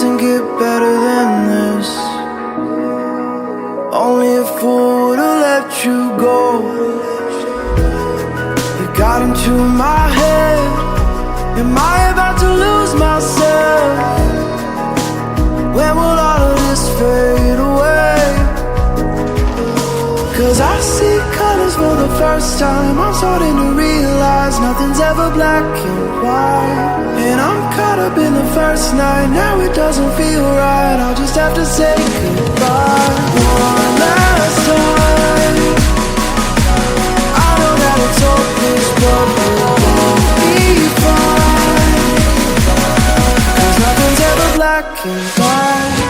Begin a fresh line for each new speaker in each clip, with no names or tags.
doesn't get better than this. Only a fool would've let you go. You got into my head. Am I about to lose myself? When will all of this fade away? 'Cause I see colors for the first time. I'm starting to realize nothing's ever black and white. And I'm caught up in the first night. Now it doesn't feel right. I'll just have to say goodbye one last time. I know that it's hopeless, but we'll both be fine. 'Cause nothing's ever black and white.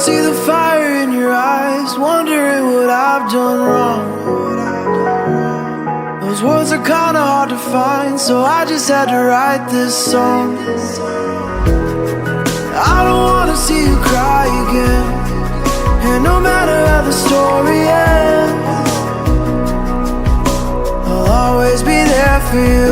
See the fire in your eyes, wondering what I've done wrong. Those words are kinda hard to find, so I just had to write this song. I don't wanna see you cry again, and no matter how the story ends, I'll always be there for you.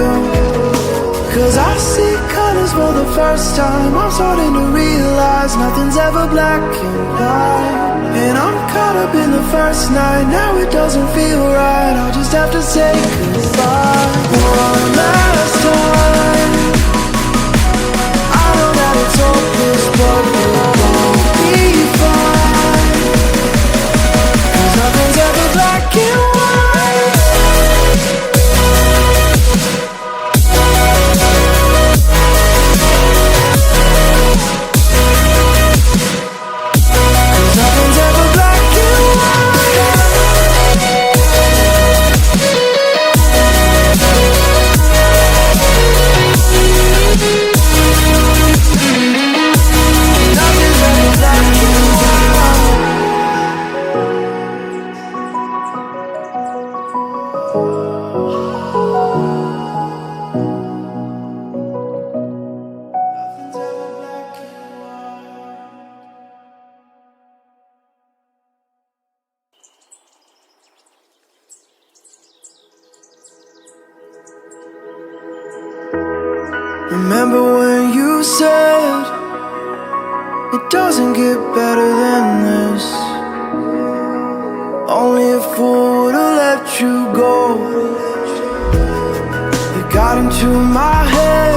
'Cause I see colors for the first time. I'm starting to realize nothing's ever black and white. And I'm caught up in the first night. Now it doesn't feel right. I'll just have to say goodbye one last time. I know that it's hopeless, but we'll both be fine. 'Cause nothing's ever black and white. Remember when you said it doesn't get better than this? Only a fool would've let you go. You got into my head.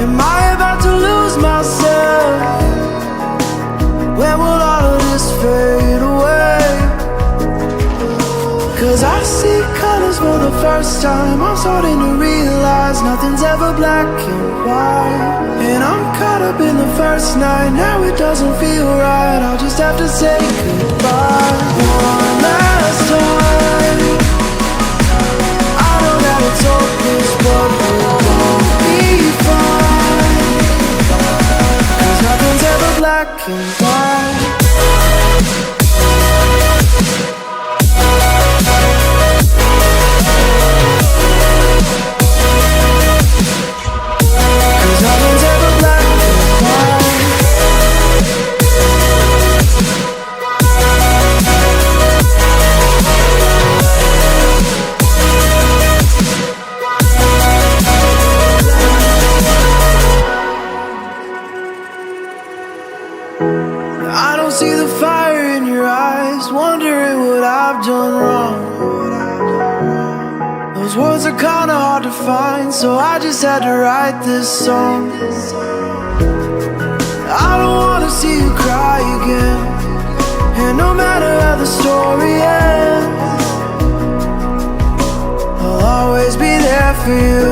Am I about to lose myself? When will all of this fade away? 'Cause I see colors for the first time. I'm starting to realize nothing's ever black and white. And I'm caught up in the first night. Now it doesn't feel right. I'll just have to say goodbye one last time. I know that it's hopeless, but we'll both be fine. 'Cause nothing's ever black and white. See the fire in your eyes, wondering what I've done wrong. Those words are kinda hard to find, so I just had to write this song. I don't wanna see you cry again, and no matter how the story ends, I'll always be there for you.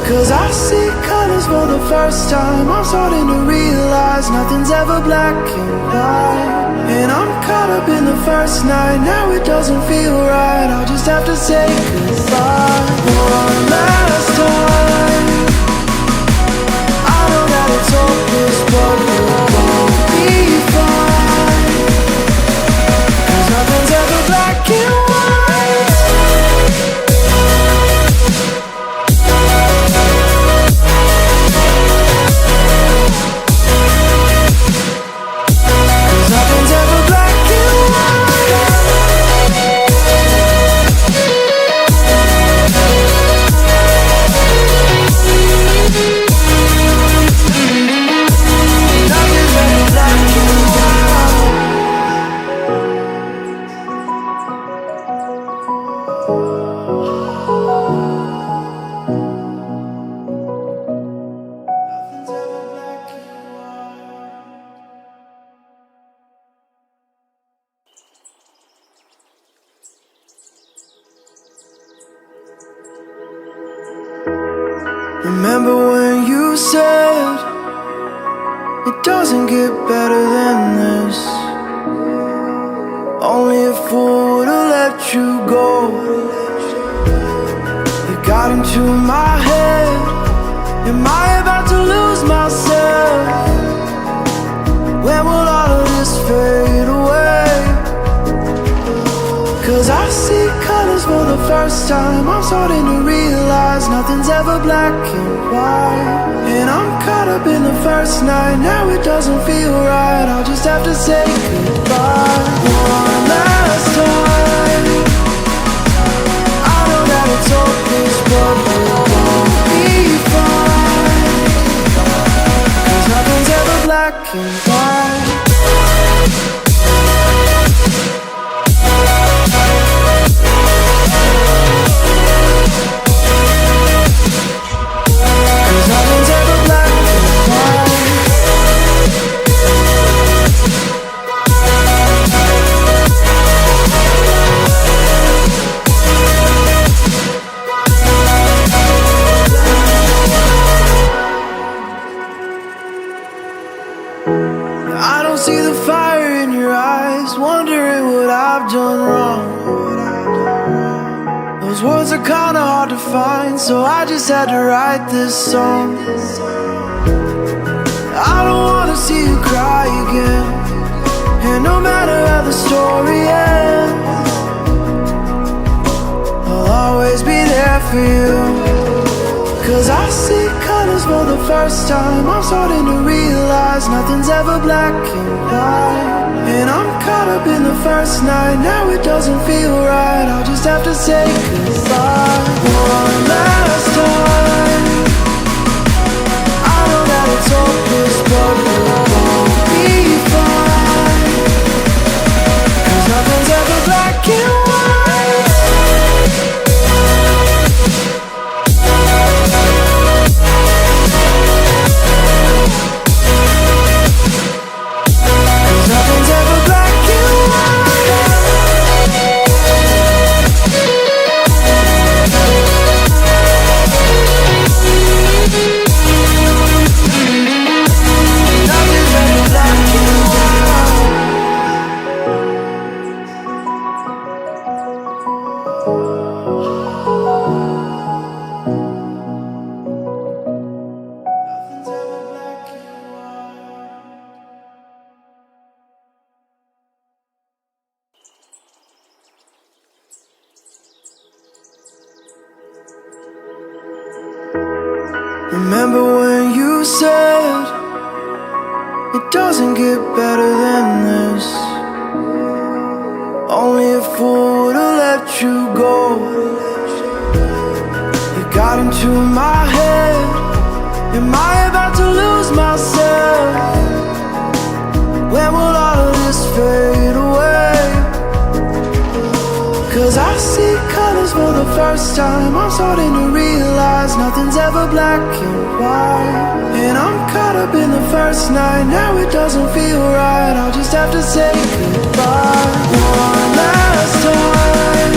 'Cause I see colors for the first time. I'm starting to realize nothing's ever black and white. And I'm caught up in the first night. Now it doesn't feel right. I'll just have to say goodbye one last time. I know that it's hopeless, but we'll Remember when you said it doesn't get better than this? Only a fool would've let you go. You got into my head. Am I about to lose myself? When will all of this fade away? 'Cause I see colors for the first time. I'm starting to realize nothing's ever black and white. And I'm caught up in the first night. Now it doesn't feel right. I'll just have to say goodbye one last time. I know that it's hopeless, but we'll be fine. 'Cause nothing's ever black and white. I don't see the fire in your eyes, wondering what I've done wrong. Those words are kinda hard to find, so I just had to write this song. I don't wanna see you cry again, and no matter how the story ends, I'll always be there for you. 'Cause I see colors for the first time. I'm starting to realize nothing's ever black and white. And I'm caught up in the first night. Now it doesn't feel right. I'll just have to say goodbye one last time. I know that it's hopeless, but we'll be fine. 'Cause nothing's ever black and white. Remember when you said it doesn't get better than this? Only a fool would've let you go. You got into my head. Am I about to lose myself? When will all of this fade away? 'Cause I see colors for the first time. I'm starting to realize nothing's ever black and white. And I'm caught up in the first night. Now it doesn't feel right. I'll just have to say goodbye one last time.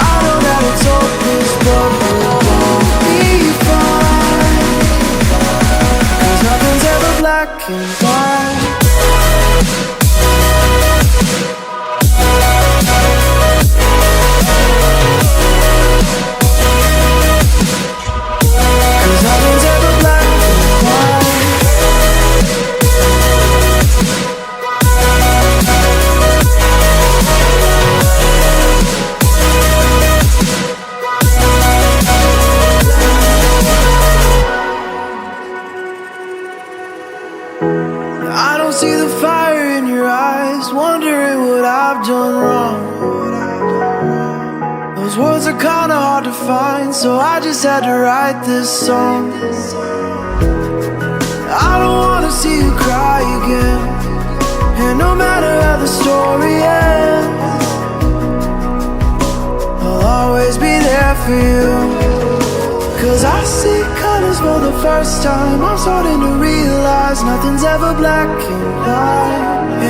I know that it's hopeless, but we'll be fine. 'Cause nothing's ever black and white. I don't see the fire in your eyes, wondering what I've done wrong. Those words are kinda hard to find, so I just had to write this song. I don't wanna see you cry again, and no matter how the story ends, I'll always be there for you. 'Cause I see colors for the first time. I'm starting to realize nothing's ever black and white.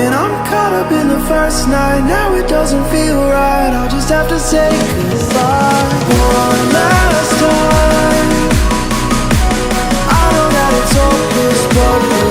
And I'm caught up in the first night. Now it doesn't feel right. I'll just have to say goodbye one last time. love you.